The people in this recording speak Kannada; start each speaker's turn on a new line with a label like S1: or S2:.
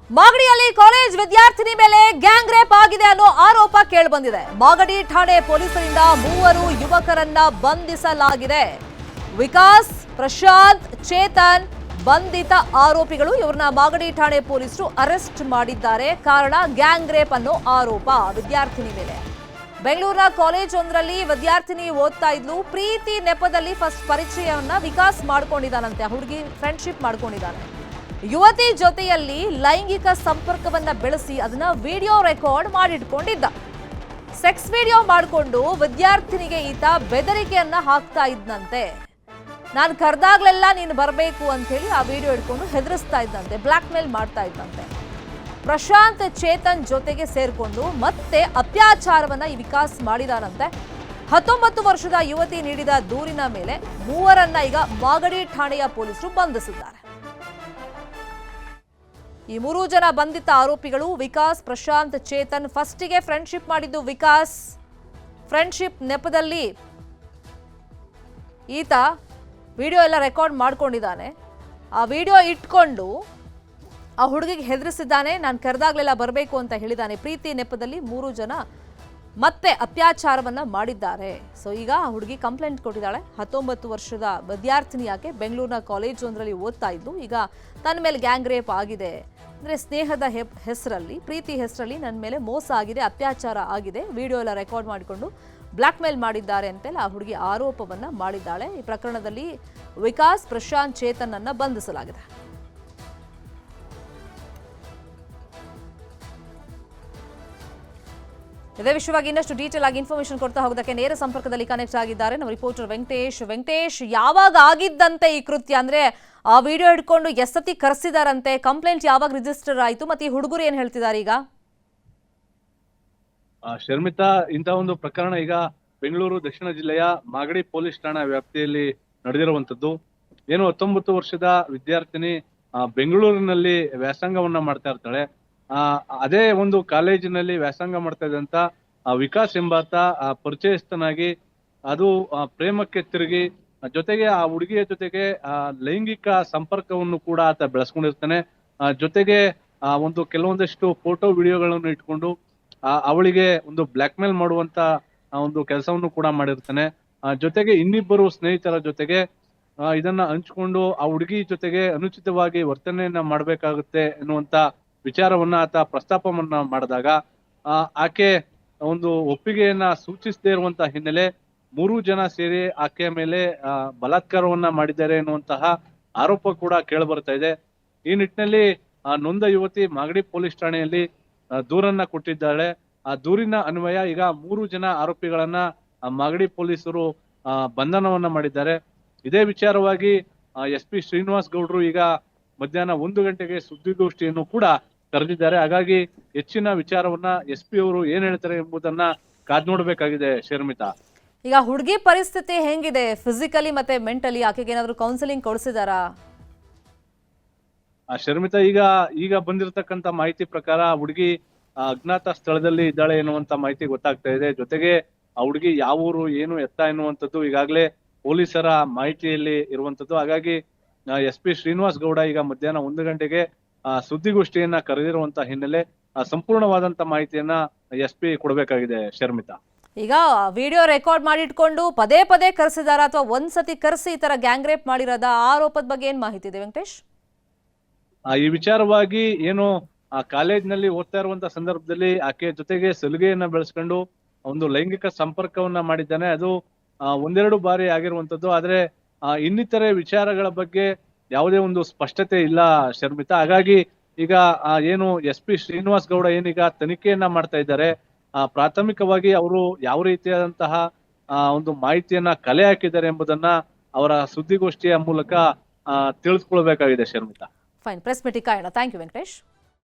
S1: ಮಾಗಡಿಯಲ್ಲಿ ಕಾಲೇಜ್ ವಿದ್ಯಾರ್ಥಿನಿ ಮೇಲೆ ಗ್ಯಾಂಗ್ ರೇಪ್ ಆಗಿದೆ ಅನ್ನೋ ಆರೋಪ ಕೇಳಿಬಂದಿದೆ. ಮಾಗಡಿ ಠಾಣೆ ಪೊಲೀಸರಿಂದ 3 ಯುವಕರನ್ನ ಬಂಧಿಸಲಾಗಿದೆ. ವಿಕಾಸ್, ಪ್ರಶಾಂತ್, ಚೇತನ್ ಬಂಧಿತ ಆರೋಪಿಗಳು. ಇವ್ರನ್ನ ಮಾಗಡಿ ಠಾಣೆ ಪೊಲೀಸರು ಅರೆಸ್ಟ್ ಮಾಡಿದ್ದಾರೆ. ಕಾರಣ ಗ್ಯಾಂಗ್ ರೇಪ್ ಅನ್ನೋ ಆರೋಪ ವಿದ್ಯಾರ್ಥಿನಿ ಮೇಲೆ. ಬೆಂಗಳೂರಿನ ಕಾಲೇಜ್ ಒಂದರಲ್ಲಿ ವಿದ್ಯಾರ್ಥಿನಿ ಓದ್ತಾ ಇದ್ಲು. ಪ್ರೀತಿ ನೆಪದಲ್ಲಿ ಫಸ್ಟ್ ಪರಿಚಯವನ್ನ ವಿಕಾಸ್ ಮಾಡ್ಕೊಂಡಿದ್ದಾನಂತೆ. ಹುಡುಗಿ ಫ್ರೆಂಡ್ಶಿಪ್ ಮಾಡ್ಕೊಂಡಿದ್ದಾನೆ. ಯುವತಿ ಜೊತೆಯಲ್ಲಿ ಲೈಂಗಿಕ ಸಂಪರ್ಕವನ್ನ ಬೆಳೆಸಿ ಅದನ್ನ ವಿಡಿಯೋ ರೆಕಾರ್ಡ್ ಮಾಡಿಟ್ಕೊಂಡಿದ್ದ. ಸೆಕ್ಸ್ ವಿಡಿಯೋ ಮಾಡಿಕೊಂಡು ವಿದ್ಯಾರ್ಥಿನಿಗೆ ಈತ ಬೆದರಿಕೆಯನ್ನ ಹಾಕ್ತಾ ಇದ್ದಂತೆ. ನಾನು ಕರೆದಾಗ್ಲೆಲ್ಲ ನೀನು ಬರಬೇಕು ಅಂತ ಹೇಳಿ ಆ ವಿಡಿಯೋ ಇಟ್ಕೊಂಡು ಹೆದರಿಸ್ತಾ ಇದ್ದಂತೆ, ಬ್ಲಾಕ್ ಮೇಲ್ ಮಾಡ್ತಾ ಇದ್ದಂತೆ. ಪ್ರಶಾಂತ್, ಚೇತನ್ ಜೊತೆಗೆ ಸೇರ್ಕೊಂಡು ಮತ್ತೆ ಅತ್ಯಾಚಾರವನ್ನ ಈ ವಿಕಾಸ್ ಮಾಡಿದಾನಂತೆ. 19 ವರ್ಷದ ಯುವತಿ ನೀಡಿದ ದೂರಿನ ಮೇಲೆ 3ರನ್ನ ಈಗ ಮಾಗಡಿ ಠಾಣೆಯ ಪೊಲೀಸರು ಬಂಧಿಸಿದ್ದಾರೆ. ಈ 3 ಜನ ಬಂಧಿತ ಆರೋಪಿಗಳು ವಿಕಾಸ್, ಪ್ರಶಾಂತ್, ಚೇತನ್. ಫಸ್ಟಿಗೆ ಫ್ರೆಂಡ್ಶಿಪ್ ಮಾಡಿದ್ದು ವಿಕಾಸ್. ಫ್ರೆಂಡ್ಶಿಪ್ ನೆಪದಲ್ಲಿ ಈತ ವಿಡಿಯೋ ಎಲ್ಲ ರೆಕಾರ್ಡ್ ಮಾಡ್ಕೊಂಡಿದ್ದಾನೆ. ಆ ವಿಡಿಯೋ ಇಟ್ಕೊಂಡು ಆ ಹುಡುಗಿಗೆ ಹೆದರಿಸಿದ್ದಾನೆ. ನಾನು ಕರೆದಾಗ್ಲೆಲ್ಲ ಬರಬೇಕು ಅಂತ ಹೇಳಿದ್ದಾನೆ. ಪ್ರೀತಿ ನೆಪದಲ್ಲಿ 3 ಜನ ಮತ್ತೆ ಅತ್ಯಾಚಾರವನ್ನ ಮಾಡಿದ್ದಾರೆ. ಸೊ ಈಗ ಆ ಹುಡುಗಿ ಕಂಪ್ಲೇಂಟ್ ಕೊಟ್ಟಿದ್ದಾಳೆ. 19 ವರ್ಷದ ವಿದ್ಯಾರ್ಥಿನಿಯಾಕೆ ಬೆಂಗಳೂರಿನ ಕಾಲೇಜ್ ಒಂದರಲ್ಲಿ ಓದ್ತಾ ಇದ್ಲು. ಈಗ ತನ್ನ ಮೇಲೆ ಗ್ಯಾಂಗ್ ರೇಪ್ ಆಗಿದೆ, ಅಂದರೆ ಸ್ನೇಹದ ಹೆಸರಲ್ಲಿ, ಪ್ರೀತಿ ಹೆಸರಲ್ಲಿ ನನ್ನ ಮೇಲೆ ಮೋಸ ಆಗಿದೆ, ಅತ್ಯಾಚಾರ ಆಗಿದೆ, ವಿಡಿಯೋ ಎಲ್ಲ ರೆಕಾರ್ಡ್ ಮಾಡಿಕೊಂಡು ಬ್ಲಾಕ್ ಮೇಲ್ ಮಾಡಿದ್ದಾರೆ ಅಂತೆಲ್ಲ ಆ ಹುಡುಗಿ ಆರೋಪವನ್ನ ಮಾಡಿದ್ದಾಳೆ. ಈ ಪ್ರಕರಣದಲ್ಲಿ ವಿಕಾಸ್, ಪ್ರಶಾಂತ್, ಚೇತನ್ ಅನ್ನ ಬಂಧಿಸಲಾಗಿದೆ. ಇದೇ ವಿಷಯವಾಗಿ ಇನ್ನಷ್ಟು ಡೀಟೇಲ್ ಆಗಿ ಇನ್ಫಾರ್ಮೇಶನ್ ಕೊಡ್ತಾ ಹೋಗೋದಕ್ಕೆ ನೇರ ಸಂಪರ್ಕದಲ್ಲಿ ಕನೆಕ್ಟ್ ಆಗಿದ್ದಾರೆ ನಮ್ಮ ರಿಪೋರ್ಟರ್ ವೆಂಕಟೇಶ್. ವೆಂಕಟೇಶ್, ಯಾವಾಗ ಆಗಿದ್ದಂತೆ ಈ ಕೃತ್ಯ? ಅಂದ್ರೆ ಆ ವಿಡಿಯೋ ಹಿಡ್ಕೊಂಡು ಎಷ್ಟೊತ್ತಿ ಕರೆಸಿದಾರಂತೆ? ಕಂಪ್ಲೇಂಟ್ ಯಾವಾಗ ರಿಜಿಸ್ಟರ್ ಆಯಿತು? ಮತ್ತೆ ಈ ಹುಡುಗರು ಏನ್ ಹೇಳ್ತಿದ್ದಾರೆ ಈಗ?
S2: ಶರ್ಮಿತಾ, ಇಂಥ ಒಂದು ಪ್ರಕರಣ ಈಗ ಬೆಂಗಳೂರು ದಕ್ಷಿಣ ಜಿಲ್ಲೆಯ ಮಾಗಡಿ ಪೊಲೀಸ್ ಠಾಣಾ ವ್ಯಾಪ್ತಿಯಲ್ಲಿ ನಡೆದಿರುವಂತದ್ದು. ಏನು 19 ವರ್ಷದ ವಿದ್ಯಾರ್ಥಿನಿ ಬೆಂಗಳೂರಿನಲ್ಲಿ ವ್ಯಾಸಂಗವನ್ನ ಮಾಡ್ತಾ ಇರ್ತಾಳೆ. ಅದೇ ಒಂದು ಕಾಲೇಜಿನಲ್ಲಿ ವ್ಯಾಸಂಗ ಮಾಡ್ತಾ ಇದ್ದಂತ ವಿಕಾಸ್ ಎಂಬಾತ ಪರಿಚಯಸ್ಥನಾಗಿ ಅದು ಪ್ರೇಮಕ್ಕೆ ತಿರುಗಿ ಜೊತೆಗೆ ಆ ಹುಡುಗಿಯ ಜೊತೆಗೆ ಲೈಂಗಿಕ ಸಂಪರ್ಕವನ್ನು ಕೂಡ ಆತ ಬೆಳೆಸ್ಕೊಂಡಿರ್ತಾನೆ. ಜೊತೆಗೆ ಒಂದು ಕೆಲವೊಂದಷ್ಟು ಫೋಟೋ ವಿಡಿಯೋಗಳನ್ನು ಇಟ್ಕೊಂಡು ಅವಳಿಗೆ ಒಂದು ಬ್ಲಾಕ್ ಮೇಲ್ ಮಾಡುವಂತ ಒಂದು ಕೆಲಸವನ್ನು ಕೂಡ ಮಾಡಿರ್ತಾನೆ. ಜೊತೆಗೆ ಇನ್ನಿಬ್ಬರು ಸ್ನೇಹಿತರ ಜೊತೆಗೆ ಇದನ್ನ ಹಂಚ್ಕೊಂಡು ಆ ಹುಡುಗಿ ಜೊತೆಗೆ ಅನುಚಿತವಾಗಿ ವರ್ತನೆಯನ್ನ ಮಾಡ್ಬೇಕಾಗುತ್ತೆ ಎನ್ನುವಂತ ವಿಚಾರವನ್ನ ಆತ ಪ್ರಸ್ತಾಪವನ್ನ ಮಾಡಿದಾಗ ಆಕೆ ಒಂದು ಒಪ್ಪಿಗೆಯನ್ನ ಸೂಚಿಸದೇ ಇರುವಂತ ಹಿನ್ನೆಲೆ 3 ಜನ ಸೇರಿ ಆಕೆಯ ಮೇಲೆ ಬಲಾತ್ಕಾರವನ್ನ ಮಾಡಿದ್ದಾರೆ ಎನ್ನುವಂತಹ ಆರೋಪ ಕೂಡ ಕೇಳಿ ಬರ್ತಾ ಇದೆ. ಈ ನಿಟ್ಟಿನಲ್ಲಿ ನೊಂದ ಯುವತಿ ಮಾಗಡಿ ಪೊಲೀಸ್ ಠಾಣೆಯಲ್ಲಿ ದೂರನ್ನ ಕೊಟ್ಟಿದ್ದಾಳೆ. ಆ ದೂರಿನ ಅನ್ವಯ ಈಗ 3 ಜನ ಆರೋಪಿಗಳನ್ನ ಮಾಗಡಿ ಪೊಲೀಸರು ಬಂಧನವನ್ನ ಮಾಡಿದ್ದಾರೆ. ಇದೇ ವಿಚಾರವಾಗಿ SP ಶ್ರೀನಿವಾಸ್ ಗೌಡ್ರು ಈಗ ಮಧ್ಯಾಹ್ನ 1 ಗಂಟೆಗೆ ಸುದ್ದಿಗೋಷ್ಠಿಯನ್ನು ಕೂಡ ಕರೆದಿದ್ದಾರೆ. ಹಾಗಾಗಿ ಹೆಚ್ಚಿನ ವಿಚಾರವನ್ನ SP ಅವರು ಏನ್ ಹೇಳ್ತಾರೆ ಎಂಬುದನ್ನ ಕಾದ್ ನೋಡ್ಬೇಕಾಗಿದೆ ಶರ್ಮಿತಾ.
S1: ಈಗ ಹುಡುಗಿ ಪರಿಸ್ಥಿತಿ ಹೆಂಗಿದೆ ಫಿಸಿಕಲಿ ಮತ್ತೆ ಮೆಂಟಲಿ? ಆಕೆಗೆ ಏನಾದ್ರು ಕೌನ್ಸಿಲಿಂಗ್ ಕೊಡಿಸಿದಾರಾ?
S2: ಶರ್ಮಿತಾ, ಈಗ ಬಂದಿರತಕ್ಕಂತ ಮಾಹಿತಿ ಪ್ರಕಾರ ಹುಡುಗಿ ಅಜ್ಞಾತ ಸ್ಥಳದಲ್ಲಿ ಇದ್ದಾಳೆ ಎನ್ನುವಂತ ಮಾಹಿತಿ ಗೊತ್ತಾಗ್ತಾ ಇದೆ. ಜೊತೆಗೆ ಆ ಹುಡುಗಿ ಯಾವ ಊರು, ಏನು ಎತ್ತ ಎನ್ನುವಂಥದ್ದು ಈಗಾಗಲೇ ಪೊಲೀಸರ ಮಾಹಿತಿಯಲ್ಲಿ ಇರುವಂತದ್ದು. ಹಾಗಾಗಿ SP ಶ್ರೀನಿವಾಸ್ ಗೌಡ ಈಗ ಮಧ್ಯಾಹ್ನ 1 ಗಂಟೆಗೆ ಸುದ್ದಿಗೋಷ್ಠಿಯನ್ನ ಕರೆದಿರುವಂತ ಹಿನ್ನೆಲೆ ಸಂಪೂರ್ಣವಾದಂತ ಮಾಹಿತಿಯನ್ನ SP ಕೊಡಬೇಕಾಗಿದೆ ಶರ್ಮಿತಾ.
S1: ಈಗ ವಿಡಿಯೋ ರೆಕಾರ್ಡ್ ಮಾಡಿಟ್ಕೊಂಡು ಪದೇ ಪದೇ ಕರೆಸಿದಾರ ಅಥವಾ ಒಂದ್ಸತಿ ಕರೆಸಿ ಈ ತರ ಗ್ಯಾಂಗ್ ರೇಪ್ ಮಾಡಿರೋದ ಆರೋಪದ ಬಗ್ಗೆ ಏನ್ ಮಾಹಿತಿ ಇದೆ ವೆಂಕಟೇಶ್?
S2: ಈ ವಿಚಾರವಾಗಿ ಏನು ಆ ಕಾಲೇಜ್ನಲ್ಲಿ ಓದ್ತಾ ಇರುವಂತ ಸಂದರ್ಭದಲ್ಲಿ ಆಕೆ ಜೊತೆಗೆ ಸಲುಗೆಯನ್ನ ಬೆಳೆಸ್ಕೊಂಡು ಒಂದು ಲೈಂಗಿಕ ಸಂಪರ್ಕವನ್ನ ಮಾಡಿದ್ದಾನೆ. ಅದು 1-2 ಬಾರಿ ಆಗಿರುವಂತದ್ದು. ಆದ್ರೆ ಇನ್ನಿತರೆ ವಿಚಾರಗಳ ಬಗ್ಗೆ ಯಾವುದೇ ಒಂದು ಸ್ಪಷ್ಟತೆ ಇಲ್ಲ ಶರ್ಮಿತಾ. ಹಾಗಾಗಿ ಈಗ ಏನು SP ಶ್ರೀನಿವಾಸ್ ಗೌಡ ಏನೀಗ ತನಿಖೆಯನ್ನ ಮಾಡ್ತಾ ಇದ್ದಾರೆ. ಪ್ರಾಥಮಿಕವಾಗಿ ಅವರು ಯಾವ ರೀತಿಯಾದಂತಹ ಒಂದು ಮಾಹಿತಿಯನ್ನ ಕಲೆ ಹಾಕಿದ್ದಾರೆ ಎಂಬುದನ್ನ ಅವರ ಸುದ್ದಿಗೋಷ್ಠಿಯ ಮೂಲಕ ತಿಳಿದುಕೊಳ್ಬೇಕಾಗಿದೆ ಶರ್ಮಿತಾ.
S1: ಫೈನ್, ಪ್ರೆಸ್ ಮೀಟಿಗೆ ಕಾಯೋಣ. Thank you Venkatesh.